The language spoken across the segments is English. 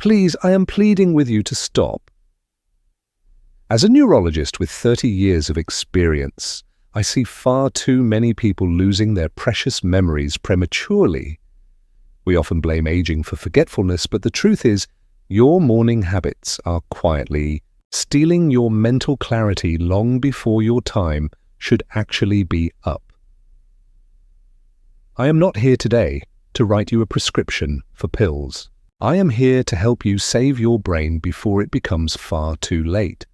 Please, I am pleading with you to stop. As a neurologist with 30 years of experience, I see far too many people losing their precious memories prematurely. We often blame aging for forgetfulness, but the truth is, your morning habits are quietly stealing your mental clarity long before your time should actually be up. I am not here today to write you a prescription for pills. I am here to help you save your brain before it becomes far too late.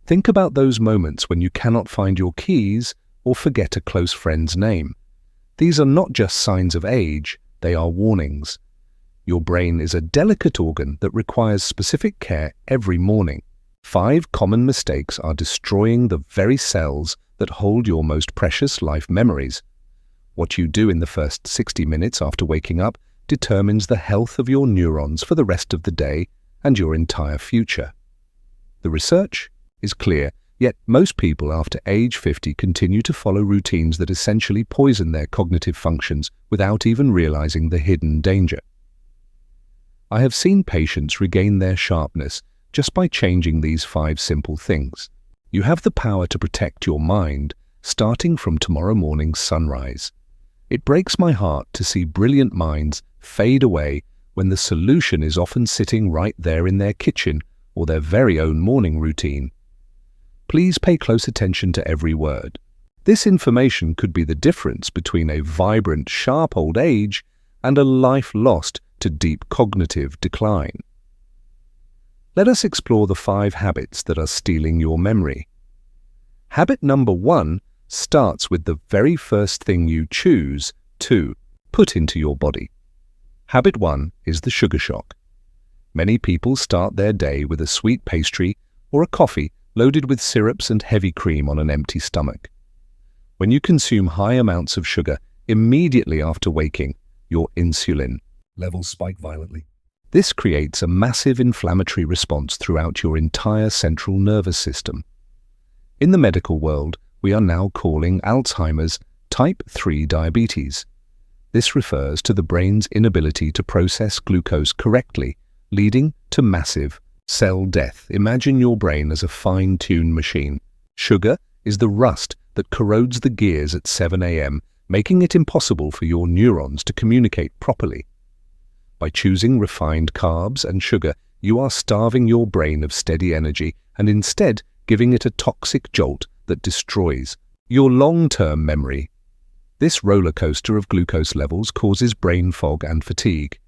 Think about those moments when you cannot find your keys or forget a close friend's name. These are not just signs of age, they are warnings. Your brain is a delicate organ that requires specific care every morning. 5 common mistakes are destroying the very cells that hold your most precious life memories. What you do in the first 60 minutes after waking up determines the health of your neurons for the rest of the day and your entire future. The research is clear, yet most people after age 50 continue to follow routines that essentially poison their cognitive functions without even realizing the hidden danger. I have seen patients regain their sharpness just by changing these 5 simple things. You have the power to protect your mind, starting from tomorrow morning's sunrise. It breaks my heart to see brilliant minds fade away when the solution is often sitting right there in their kitchen or their very own morning routine. Please pay close attention to every word. This information could be the difference between a vibrant, sharp old age and a life lost to deep cognitive decline. Let us explore the 5 habits that are stealing your memory. Habit number 1 starts with the very first thing you choose to put into your body. Habit 1 is the sugar shock. Many people start their day with a sweet pastry or a coffee loaded with syrups and heavy cream on an empty stomach. When you consume high amounts of sugar immediately after waking, your insulin levels spike violently. This creates a massive inflammatory response throughout your entire central nervous system. In the medical world, we are now calling Alzheimer's type 3 diabetes. This refers to the brain's inability to process glucose correctly, leading to massive cell death. Imagine your brain as a fine-tuned machine. Sugar is the rust that corrodes the gears at 7 a.m., making it impossible for your neurons to communicate properly. By choosing refined carbs and sugar, you are starving your brain of steady energy and instead giving it a toxic jolt that destroys your long-term memory. This roller coaster of glucose levels causes brain fog and fatigue.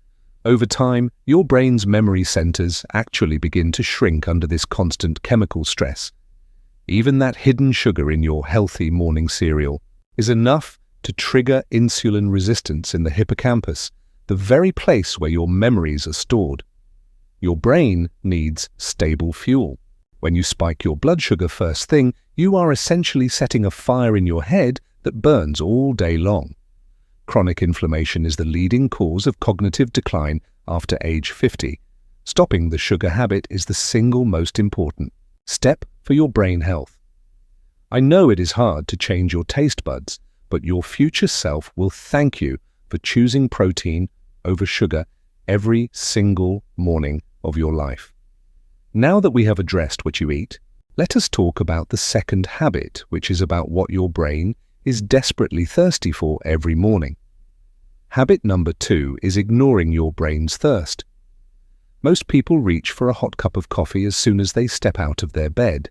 Over time, your brain's memory centers actually begin to shrink under this constant chemical stress. Even that hidden sugar in your healthy morning cereal is enough to trigger insulin resistance in the hippocampus, the very place where your memories are stored. Your brain needs stable fuel. When you spike your blood sugar first thing, you are essentially setting a fire in your head that burns all day long. Chronic inflammation is the leading cause of cognitive decline after age 50. Stopping the sugar habit is the single most important step for your brain health. I know it is hard to change your taste buds, but your future self will thank you for choosing protein over sugar every single morning of your life. Now that we have addressed what you eat, let us talk about the second habit, which is about what your brain is desperately thirsty for every morning. Habit number 2 is ignoring your brain's thirst. Most people reach for a hot cup of coffee as soon as they step out of their bed.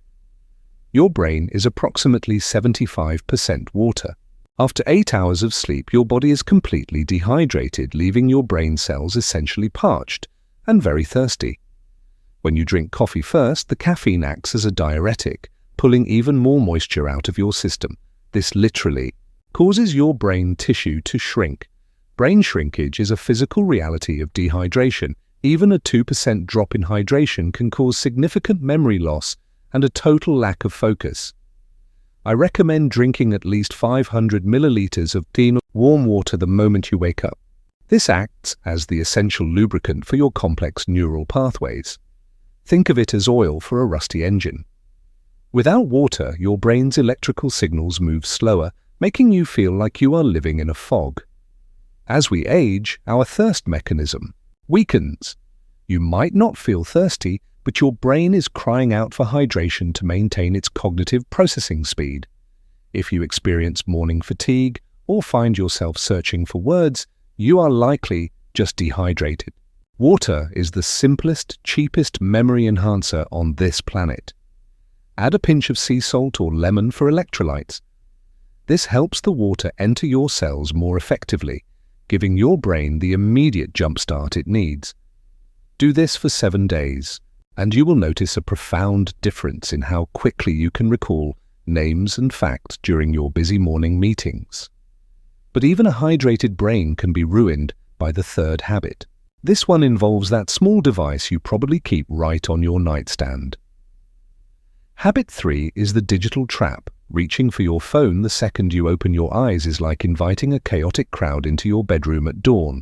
Your brain is approximately 75% water. After 8 hours of sleep, your body is completely dehydrated, leaving your brain cells essentially parched and very thirsty. When you drink coffee first, the caffeine acts as a diuretic, pulling even more moisture out of your system. This literally causes your brain tissue to shrink. Brain shrinkage is a physical reality of dehydration. Even a 2% drop in hydration can cause significant memory loss and a total lack of focus. I recommend drinking at least 500 milliliters of clean, warm water the moment you wake up. This acts as the essential lubricant for your complex neural pathways. Think of it as oil for a rusty engine. Without water, your brain's electrical signals move slower, making you feel like you are living in a fog. As we age, our thirst mechanism weakens. You might not feel thirsty, but your brain is crying out for hydration to maintain its cognitive processing speed. If you experience morning fatigue or find yourself searching for words, you are likely just dehydrated. Water is the simplest, cheapest memory enhancer on this planet. Add a pinch of sea salt or lemon for electrolytes. This helps the water enter your cells more effectively, giving your brain the immediate jumpstart it needs. Do this for 7 days, and you will notice a profound difference in how quickly you can recall names and facts during your busy morning meetings. But even a hydrated brain can be ruined by the third habit. This one involves that small device you probably keep right on your nightstand. Habit 3 is the digital trap. Reaching for your phone the second you open your eyes is like inviting a chaotic crowd into your bedroom at dawn.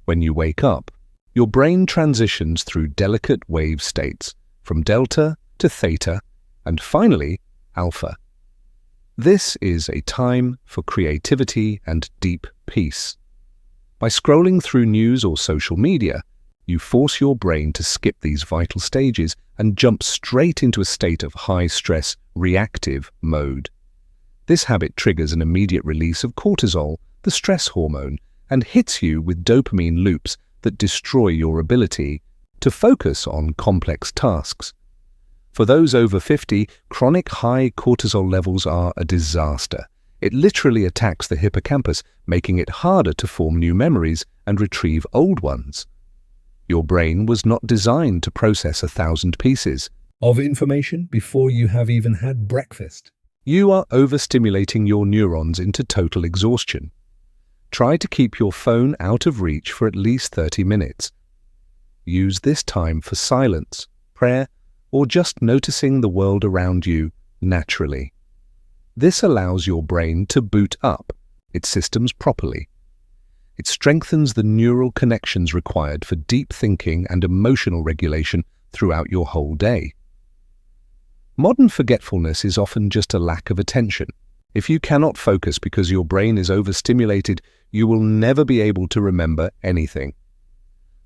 When you wake up, your brain transitions through delicate wave states, from delta to theta, and finally, alpha. This is a time for creativity and deep peace. By scrolling through news or social media, you force your brain to skip these vital stages and jump straight into a state of high-stress, reactive mode. This habit triggers an immediate release of cortisol, the stress hormone, and hits you with dopamine loops that destroy your ability to focus on complex tasks. For those over 50, chronic high cortisol levels are a disaster. It literally attacks the hippocampus, making it harder to form new memories and retrieve old ones. Your brain was not designed to process 1,000 pieces of information before you have even had breakfast. You are overstimulating your neurons into total exhaustion. Try to keep your phone out of reach for at least 30 minutes. Use this time for silence, prayer, or just noticing the world around you naturally. This allows your brain to boot up its systems properly. It strengthens the neural connections required for deep thinking and emotional regulation throughout your whole day. Modern forgetfulness is often just a lack of attention. If you cannot focus because your brain is overstimulated, you will never be able to remember anything.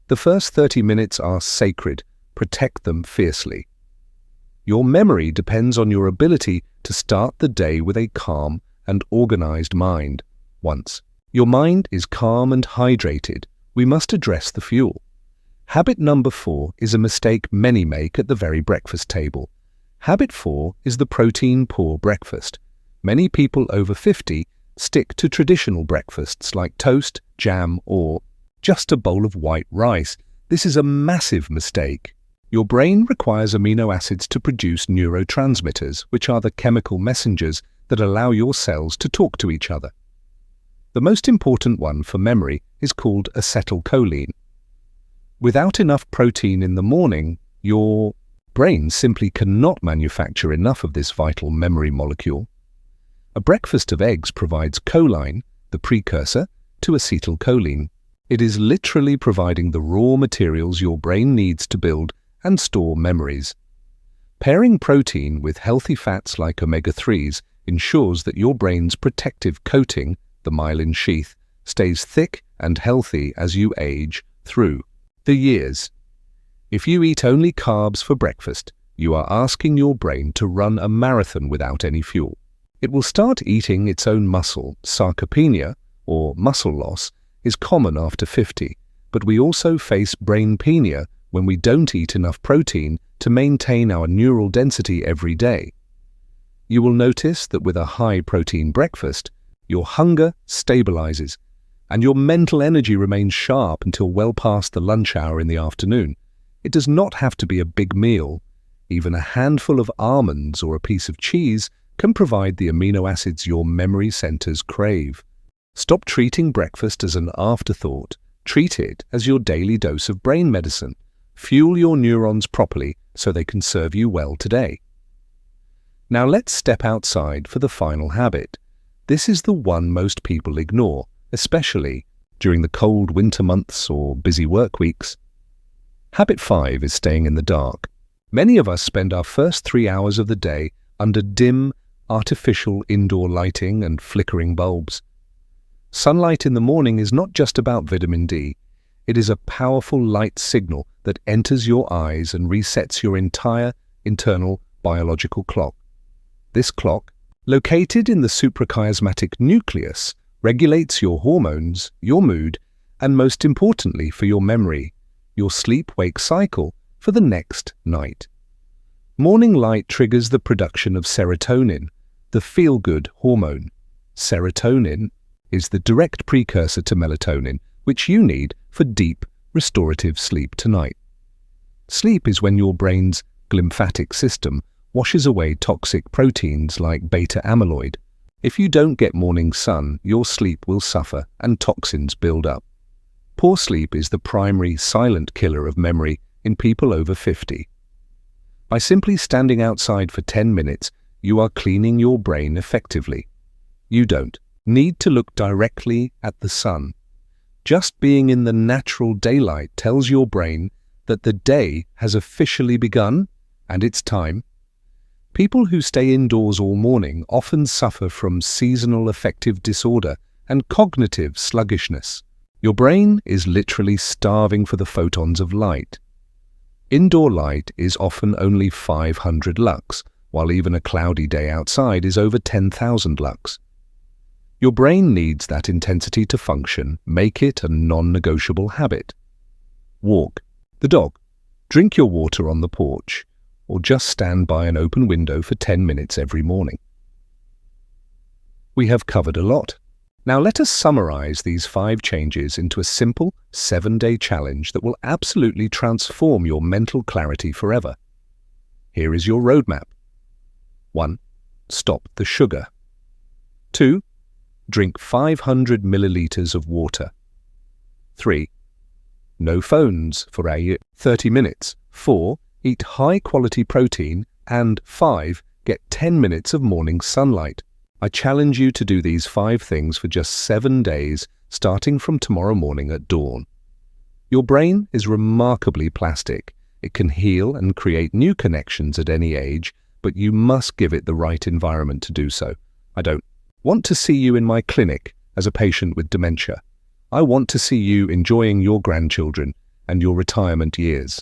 The first 30 minutes are sacred. Protect them fiercely. Your memory depends on your ability to start the day with a calm and organized mind. Once your mind is calm and hydrated, we must address the fuel. Habit number 4 is a mistake many make at the very breakfast table. Habit 4 is the protein-poor breakfast. Many people over 50 stick to traditional breakfasts like toast, jam, or just a bowl of white rice. This is a massive mistake. Your brain requires amino acids to produce neurotransmitters, which are the chemical messengers that allow your cells to talk to each other. The most important one for memory is called acetylcholine. Without enough protein in the morning, your brain simply cannot manufacture enough of this vital memory molecule. A breakfast of eggs provides choline, the precursor to acetylcholine. It is literally providing the raw materials your brain needs to build and store memories. Pairing protein with healthy fats like omega-3s ensures that your brain's protective coating, the myelin sheath, stays thick and healthy as you age through the years. If you eat only carbs for breakfast, you are asking your brain to run a marathon without any fuel. It will start eating its own muscle. Sarcopenia, or muscle loss, is common after 50, but we also face brainpenia when we don't eat enough protein to maintain our neural density every day. You will notice that with a high-protein breakfast, your hunger stabilizes, and your mental energy remains sharp until well past the lunch hour in the afternoon. It does not have to be a big meal. Even a handful of almonds or a piece of cheese can provide the amino acids your memory centers crave. Stop treating breakfast as an afterthought. Treat it as your daily dose of brain medicine. Fuel your neurons properly so they can serve you well today. Now let's step outside for the final habit. This is the one most people ignore, especially during the cold winter months or busy work weeks. Habit 5 is staying in the dark. Many of us spend our first 3 hours of the day under dim, artificial indoor lighting and flickering bulbs. Sunlight in the morning is not just about vitamin D. It is a powerful light signal that that enters your eyes and resets your entire internal biological clock. This clock, located in the suprachiasmatic nucleus, regulates your hormones, your mood, and most importantly for your memory, your sleep-wake cycle for the next night. Morning light triggers the production of serotonin, the feel-good hormone. Serotonin is the direct precursor to melatonin, which you need for deep, restorative sleep tonight. Sleep is when your brain's glymphatic system washes away toxic proteins like beta amyloid. If you don't get morning sun, your sleep will suffer and toxins build up. Poor sleep is the primary silent killer of memory in people over 50. By simply standing outside for 10 minutes, you are cleaning your brain effectively. You don't need to look directly at the sun. Just being in the natural daylight tells your brain that the day has officially begun and it's time. People who stay indoors all morning often suffer from seasonal affective disorder and cognitive sluggishness. Your brain is literally starving for the photons of light. Indoor light is often only 500 lux, while even a cloudy day outside is over 10,000 lux. Your brain needs that intensity to function. Make it a non-negotiable habit. Walk the dog, drink your water on the porch, or just stand by an open window for 10 minutes every morning. We have covered a lot. Now let us summarize these 5 changes into a simple 7-day challenge that will absolutely transform your mental clarity forever. Here is your roadmap. 1. Stop the sugar. 2. Drink 500 milliliters of water. 3. No phones for 30 minutes. 4. Eat high-quality protein. And 5. Get 10 minutes of morning sunlight. I challenge you to do these 5 things for just 7 days, starting from tomorrow morning at dawn. Your brain is remarkably plastic. It can heal and create new connections at any age, but you must give it the right environment to do so. I don't want to see you in my clinic as a patient with dementia. I want to see you enjoying your grandchildren and your retirement years.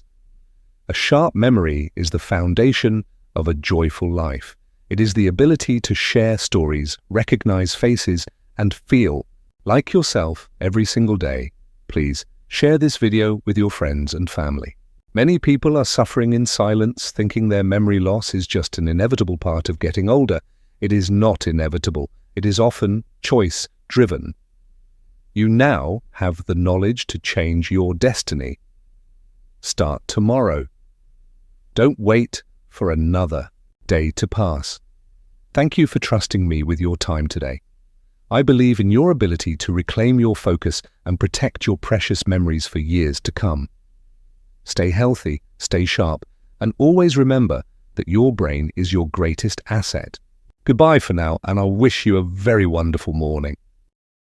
A sharp memory is the foundation of a joyful life. It is the ability to share stories, recognize faces, and feel like yourself every single day. Please share this video with your friends and family. Many people are suffering in silence, thinking their memory loss is just an inevitable part of getting older. It is not inevitable. It is often choice-driven. You now have the knowledge to change your destiny. Start tomorrow. Don't wait for another day to pass. Thank you for trusting me with your time today. I believe in your ability to reclaim your focus and protect your precious memories for years to come. Stay healthy, stay sharp, and always remember that your brain is your greatest asset. Goodbye for now, and I wish you a very wonderful morning.